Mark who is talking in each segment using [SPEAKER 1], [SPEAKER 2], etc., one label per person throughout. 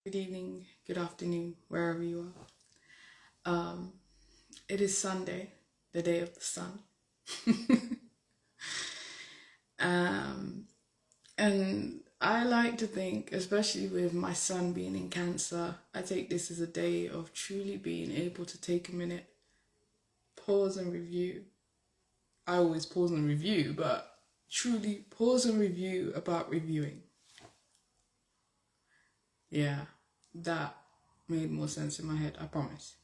[SPEAKER 1] good evening, good afternoon, wherever you are. It is Sunday, the day of the sun. And I like to think, especially with my son being in Cancer, I take this as a day of truly being able to take a minute, pause and review. I always pause and review, but truly pause and review about reviewing. Yeah, that made more sense in my head, I promise.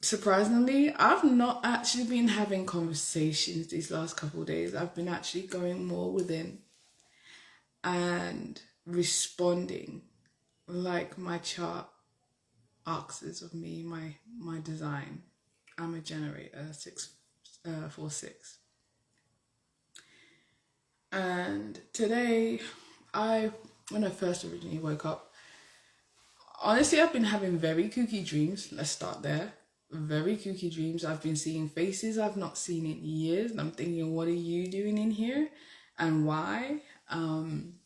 [SPEAKER 1] Surprisingly, I've not actually been having conversations these last couple of days. I've been actually going more within and responding like my chart asks of me, my design. I'm a generator, 646. And today, when I first originally woke up, honestly, I've been having very kooky dreams. Let's start there. Very kooky dreams. I've been seeing faces I've not seen in years. And I'm thinking, what are you doing in here? And why? And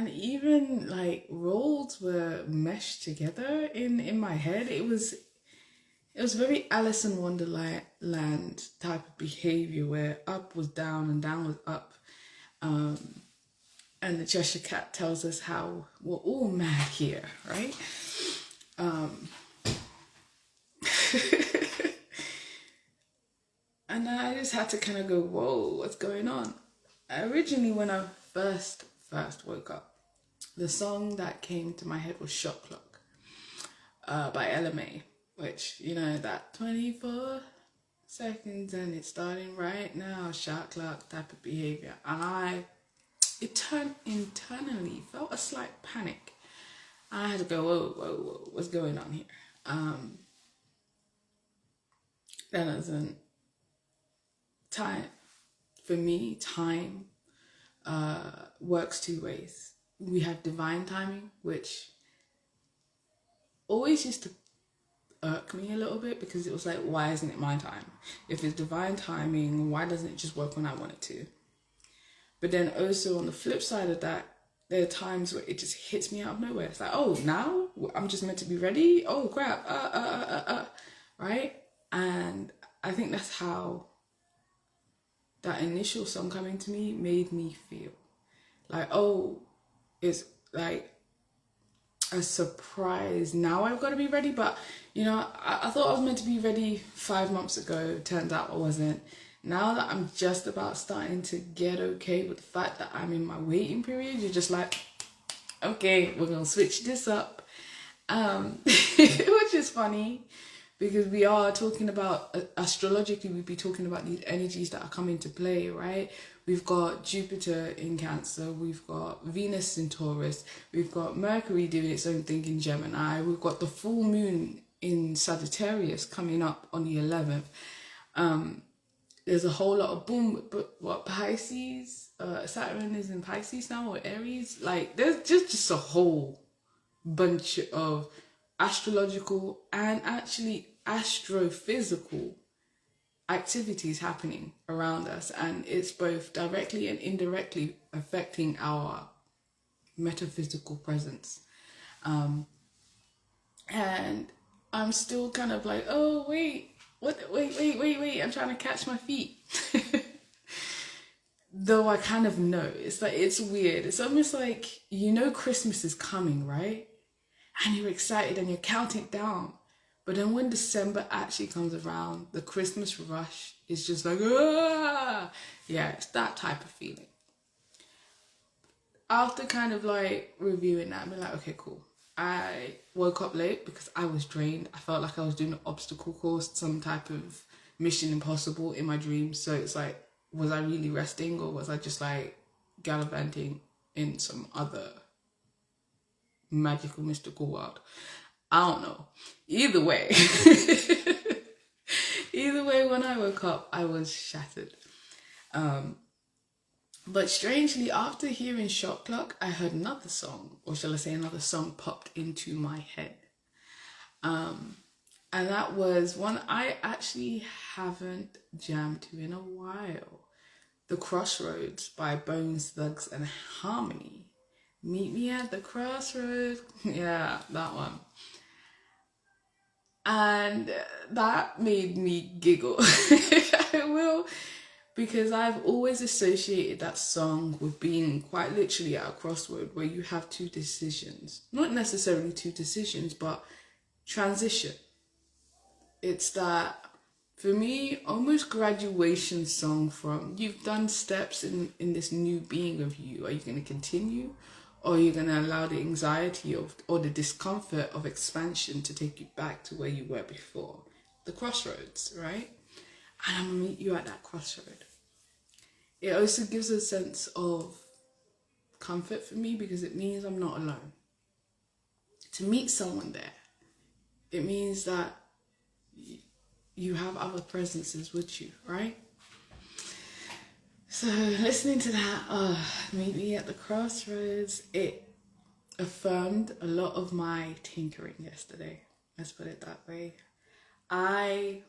[SPEAKER 1] even like roles were meshed together in my head. It was very Alice in Wonderland type of behavior where up was down and down was up. And the Cheshire Cat tells us how we're all mad here, right? And I just had to kind of go, whoa, what's going on? Originally, when I first woke up, the song that came to my head was Shot Clock by LMA, which, you know, that 24 seconds and it's starting right now, shot clock type of behavior. And it internally felt a slight panic. I had to go, whoa, what's going on here? That doesn't time for me. Time works two ways. We have divine timing, which always used to irk me a little bit because it was like, why isn't it my time? If it's divine timing, why doesn't it just work when I want it to? But then also on the flip side of that, there are times where it just hits me out of nowhere. It's like, oh, now I'm just meant to be ready. Oh crap, right? And I think that's how that initial song coming to me made me feel. Like, oh, it's like a surprise. Now I've got to be ready. But, you know, I thought I was meant to be ready 5 months ago. Turns out I wasn't. Now that I'm just about starting to get okay with the fact that I'm in my waiting period, you're just like, okay, we're going to switch this up. Which is funny because we are talking about, astrologically, we'd be talking about these energies that are coming to play, right? We've got Jupiter in Cancer, we've got Venus in Taurus, we've got Mercury doing its own thing in Gemini, we've got the full moon in Sagittarius coming up on the 11th. There's a whole lot of boom, but what, Pisces? Saturn is in Pisces now, or Aries? Like, there's just a whole bunch of astrological and actually astrophysical activities happening around us, and it's both directly and indirectly affecting our metaphysical presence. And I'm still kind of like, oh wait, wait, I'm trying to catch my feet. Though I kind of know, it's like, it's weird. It's almost like, you know, Christmas is coming, right? And you're excited and you're counting down. But then when December actually comes around, the Christmas rush is just like, ah! Yeah, it's that type of feeling. After kind of like reviewing that, I'm like, okay, cool. I woke up late because I was drained. I felt like I was doing an obstacle course, some type of Mission Impossible in my dreams. So it's like, was I really resting or was I just like gallivanting in some other magical, mystical world? I don't know. Either way, when I woke up, I was shattered. But strangely, after hearing Shot Clock, I heard another song, or shall I say another song popped into my head. And that was one I actually haven't jammed to in a while. The Crossroads by Bones, Thugs and Harmony. Meet me at the crossroads. Yeah, that one. And that made me giggle. I will, because I've always associated that song with being quite literally at a crossroad where you have two decisions. Not necessarily two decisions, but transition. It's that, for me, almost graduation song from you've done steps in this new being of you. Are you going to continue? Or are you going to allow the anxiety of or the discomfort of expansion to take you back to where you were before? The crossroads, right? And I'm going to meet you at that crossroad. It also gives a sense of comfort for me because it means I'm not alone. To meet someone there, it means that you have other presences with you, right? So listening to that, meet me at the crossroads, it affirmed a lot of my tinkering yesterday. Let's put it that way. I'm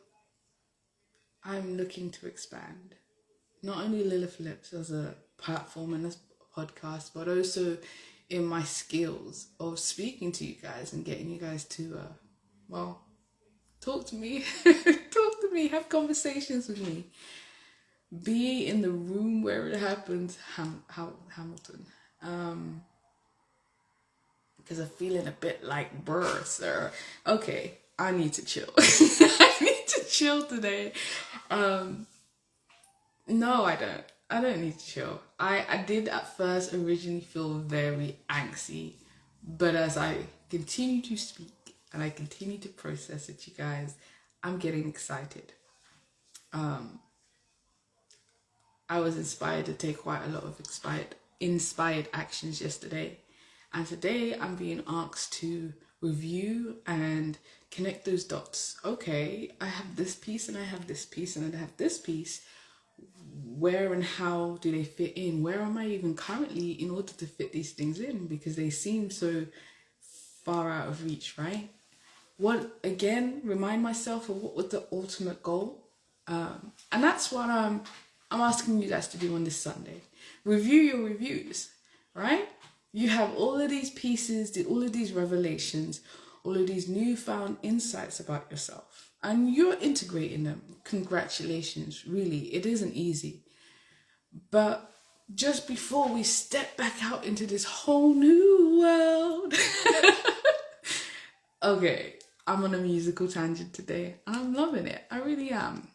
[SPEAKER 1] looking to expand not only Lilith Lips as a platform and as a podcast, but also in my skills of speaking to you guys and getting you guys to, talk to me, have conversations with me. Be in the room where it happens, Hamilton. Because I'm feeling a bit like brr, sir. Okay, I need to chill. I need to chill today. No, I don't. I don't need to chill. I did at first originally feel very angsty, but as I continue to speak and I continue to process it, you guys, I'm getting excited. I was inspired to take quite a lot of inspired actions yesterday. And today I'm being asked to review and connect those dots. Okay, I have this piece and I have this piece and I have this piece. Where and how do they fit in? Where am I even currently in order to fit these things in? Because they seem so far out of reach, right? Remind myself of what was the ultimate goal. And that's what I'm asking you guys to do on this Sunday. Review your reviews, right? You have all of these pieces, all of these revelations, all of these newfound insights about yourself, and you're integrating them. Congratulations, really, it isn't easy. But just before we step back out into this whole new world, okay, I'm on a musical tangent today, and I'm loving it. I really am.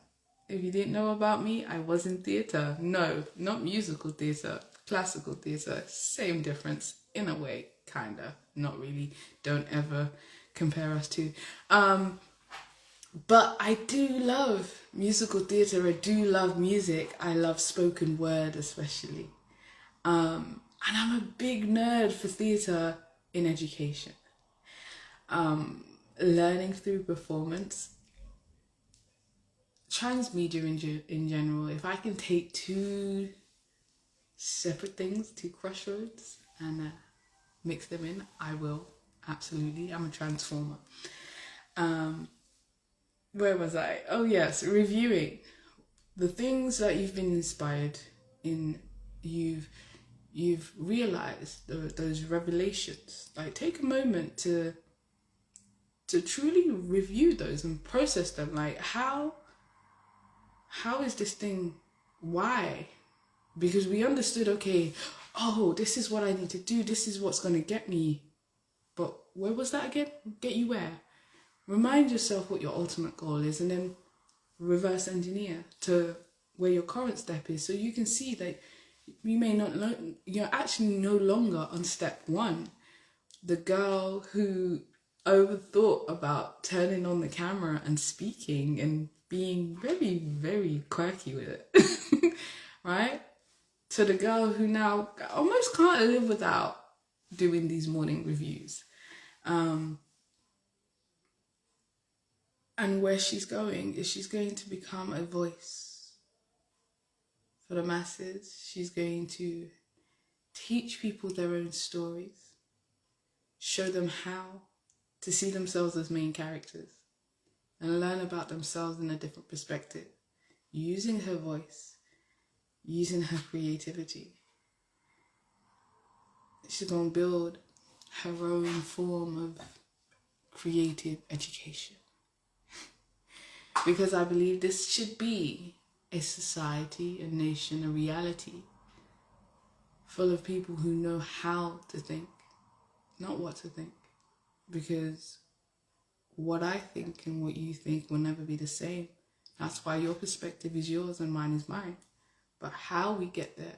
[SPEAKER 1] If you didn't know about me, I was in theatre. No, not musical theatre, classical theatre. Same difference, in a way, kinda. Not really. Don't ever compare us to. But I do love musical theatre. I do love music. I love spoken word especially. And I'm a big nerd for theatre in education. Learning through performance. Transmedia in general. If I can take two separate things, two crossroads, and mix them in, I will. Absolutely. I'm a transformer. Where was I? Oh yes, reviewing the things that you've been inspired in. You've realized those revelations. Like, take a moment to truly review those and process them. Like, how is this thing? Why? Because we understood, okay, oh, this is what I need to do. This is what's going to get me. But where was that again? Get you where? Remind yourself what your ultimate goal is, and then reverse engineer to where your current step is, so you can see that you may not learn, you're actually no longer on step one. The girl who overthought about turning on the camera and speaking and being very, very quirky with it, right? To the girl who now almost can't live without doing these morning reviews. And where she's going is she's going to become a voice for the masses. She's going to teach people their own stories, show them how to see themselves as main characters, and learn about themselves in a different perspective, using her voice, using her creativity. she's going to build her own form of creative education. Because I believe this should be a society, a nation, a reality full of people who know how to think, not what to think. Because what I think and what you think will never be the same. That's why your perspective is yours and mine is mine. But how we get there,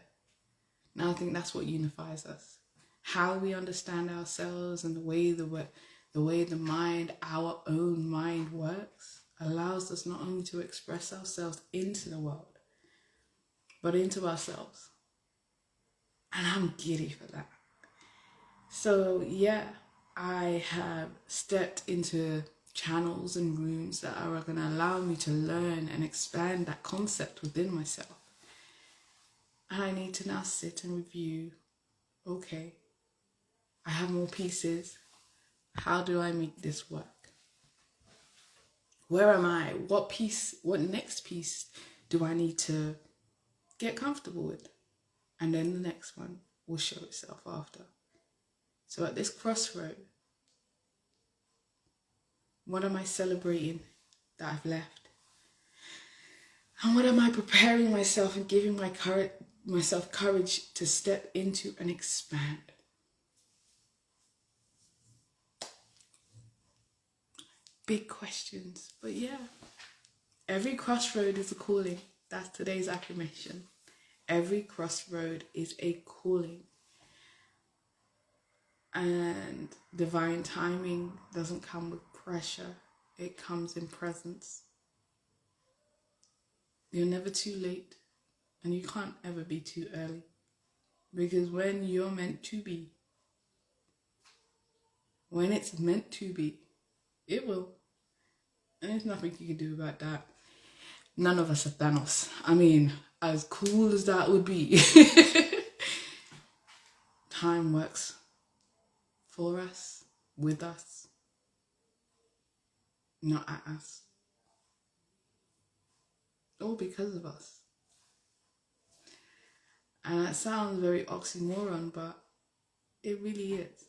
[SPEAKER 1] now I think that's what unifies us. How we understand ourselves and the way the mind, our own mind works, allows us not only to express ourselves into the world, but into ourselves. And I'm giddy for that. So yeah, I have stepped into channels and rooms that are going to allow me to learn and expand that concept within myself. And I need to now sit and review, okay, I have more pieces. How do I make this work? Where am I? What next piece do I need to get comfortable with? And then the next one will show itself after. So at this crossroad, what am I celebrating that I've left? And what am I preparing myself and giving myself courage to step into and expand? Big questions, but yeah. Every crossroad is a calling. That's today's affirmation. Every crossroad is a calling. And divine timing doesn't come with pressure. It comes in presence. You're never too late, and you can't ever be too early. Because when you're meant to be, when it's meant to be, it will. And there's nothing you can do about that. None of us are Thanos. I mean, as cool as that would be, time works for us, with us, not at us. All because of us. And that sounds very oxymoron, but it really is.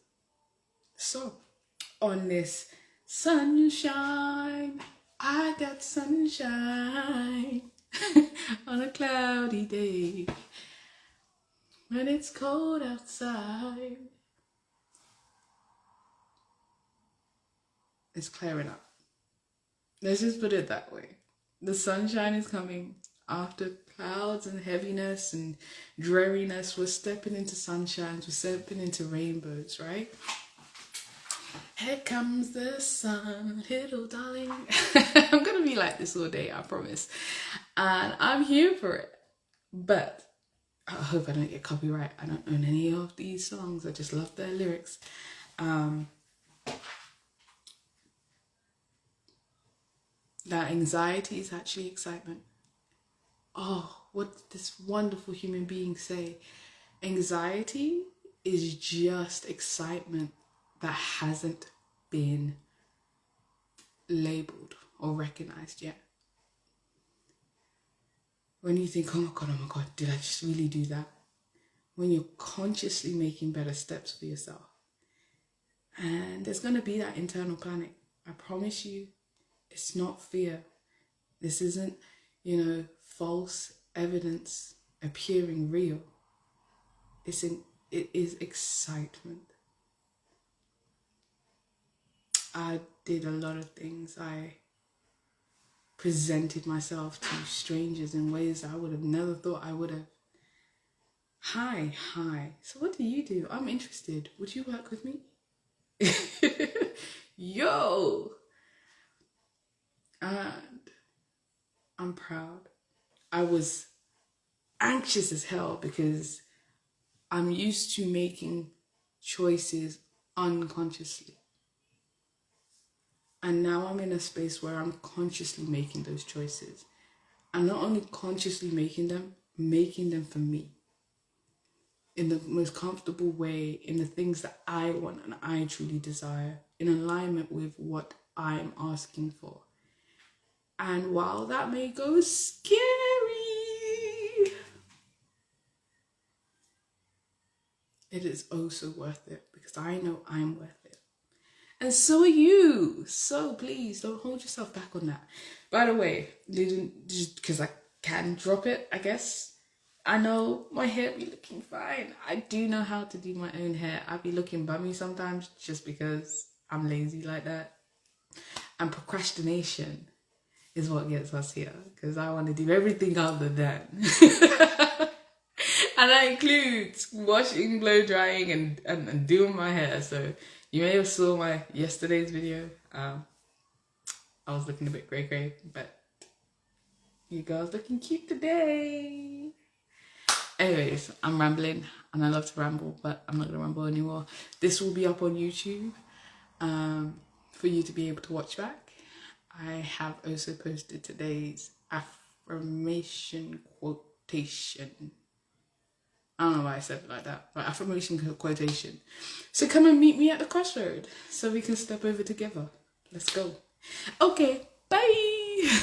[SPEAKER 1] So, on this sunshine, I got sunshine on a cloudy day when it's cold outside. It's clearing up. Let's just put it that way. The sunshine is coming. After clouds and heaviness and dreariness, we're stepping into sunshines, we're stepping into rainbows, right? Here comes the sun, little darling. I'm going to be like this all day, I promise. And I'm here for it. But I hope I don't get copyright. I don't own any of these songs. I just love their lyrics. That anxiety is actually excitement. Oh, what did this wonderful human being say? Anxiety is just excitement that hasn't been labeled or recognized yet. When you think, oh my God, did I just really do that? When you're consciously making better steps for yourself. And there's going to be that internal panic. I promise you, it's not fear. This isn't, false evidence appearing real. It is excitement. I did a lot of things. I presented myself to strangers in ways I would have never thought I would have. Hi. So what do you do? I'm interested. Would you work with me? Yo! And I'm proud. I was anxious as hell because I'm used to making choices unconsciously. And now I'm in a space where I'm consciously making those choices. And not only consciously making them for me. In the most comfortable way, in the things that I want and I truly desire, in alignment with what I'm asking for. And while that may go scary, it is oh so worth it, because I know I'm worth it. And so are you. So please don't hold yourself back on that. By the way, just because I can drop it, I guess. I know my hair be looking fine. I do know how to do my own hair. I be looking bummy sometimes just because I'm lazy like that. And procrastination is what gets us here, because I want to do everything other than. And that includes washing, blow drying, and doing my hair. So you may have saw my yesterday's video. I was looking a bit grey, but you girls looking cute today. Anyways, I'm rambling, and I love to ramble, but I'm not going to ramble anymore. This will be up on YouTube for you to be able to watch back. I have also posted today's affirmation quotation. I don't know why I said it like that, but affirmation quotation. So come and meet me at the crossroad so we can step over together. Let's go. Okay, bye.